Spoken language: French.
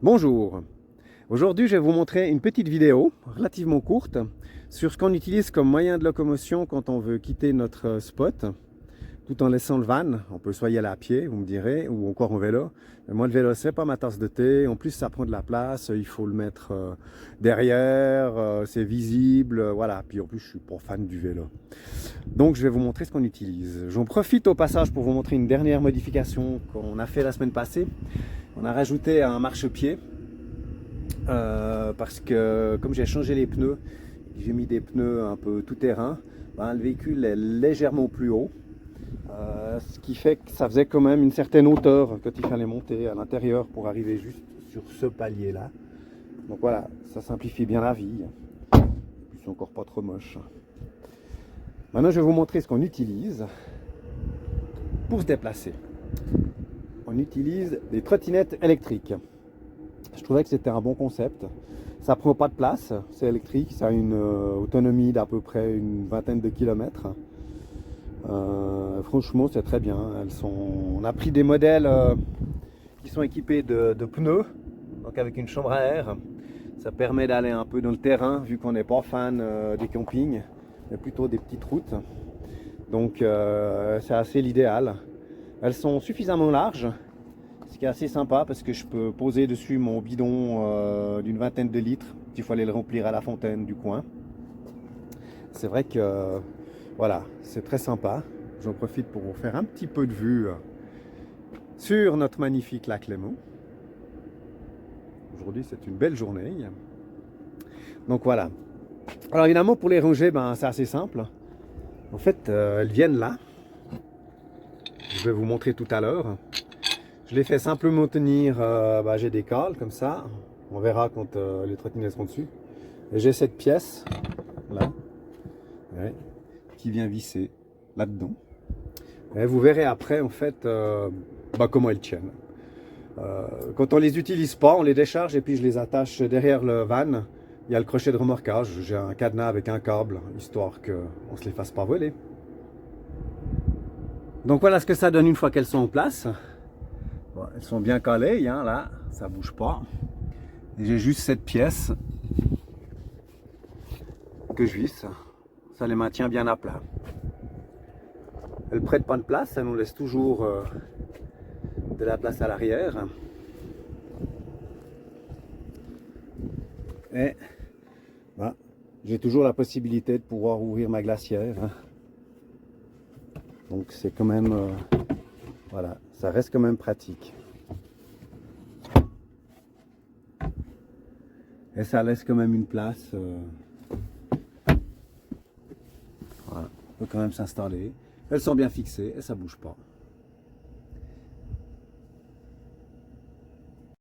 Bonjour, aujourd'hui je vais vous montrer une petite vidéo relativement courte sur ce qu'on utilise comme moyen de locomotion quand on veut quitter notre spot tout en laissant le van. On peut soit y aller à pied, vous me direz, ou encore en vélo. Mais moi le vélo c'est pas ma tasse de thé, en plus ça prend de la place, il faut le mettre derrière, c'est visible, voilà. Puis en plus je suis pas fan du vélo. Donc je vais vous montrer ce qu'on utilise. J'en profite au passage pour vous montrer une dernière modification qu'on a fait la semaine passée. On a rajouté un marchepied parce que comme j'ai changé les pneus, j'ai mis des pneus un peu tout terrain, ben, le véhicule est légèrement plus haut, ce qui fait que ça faisait quand même une certaine hauteur quand il fallait monter à l'intérieur pour arriver juste sur ce palier là. Donc voilà, ça simplifie bien la vie, c'est encore pas trop moche. Maintenant je vais vous montrer ce qu'on utilise pour se déplacer. On utilise des trottinettes électriques. Je trouvais que c'était un bon concept. Ça prend pas de place, c'est électrique, ça a une autonomie d'à peu près une vingtaine de kilomètres. Franchement, c'est très bien. On a pris des modèles qui sont équipés de pneus, donc avec une chambre à air. Ça permet d'aller un peu dans le terrain, vu qu'on n'est pas fan des campings, mais plutôt des petites routes. Donc c'est assez l'idéal. Elles sont suffisamment larges, ce qui est assez sympa parce que je peux poser dessus mon bidon d'une vingtaine de litres. Il faut aller le remplir à la fontaine du coin. C'est vrai que voilà, c'est très sympa. J'en profite pour vous faire un petit peu de vue sur notre magnifique lac Léman. Aujourd'hui, c'est une belle journée. Donc voilà. Alors évidemment, pour les ranger, ben, c'est assez simple. En fait, elles viennent là. Je vais vous montrer tout à l'heure. Je les fais simplement tenir, j'ai des cales comme ça. On verra quand les trottinettes seront dessus. Et j'ai cette pièce là, ouais, qui vient visser là-dedans. Et vous verrez après en fait comment elles tiennent. Quand on les utilise pas, on les décharge et puis je les attache derrière le van. Il y a le crochet de remorquage. J'ai un cadenas avec un câble, histoire qu'on ne se les fasse pas voler. Donc voilà ce que ça donne une fois qu'elles sont en place. Bon, elles sont bien calées, hein, là, ça bouge pas. Et j'ai juste cette pièce que je visse. Ça les maintient bien à plat. Elles ne prennent pas de place, ça nous laisse toujours de la place à l'arrière. Et ben, j'ai toujours la possibilité de pouvoir ouvrir ma glacière. Donc c'est quand même, voilà, ça reste quand même pratique. Et ça laisse quand même une place. Voilà, on peut quand même s'installer. Elles sont bien fixées et ça bouge pas.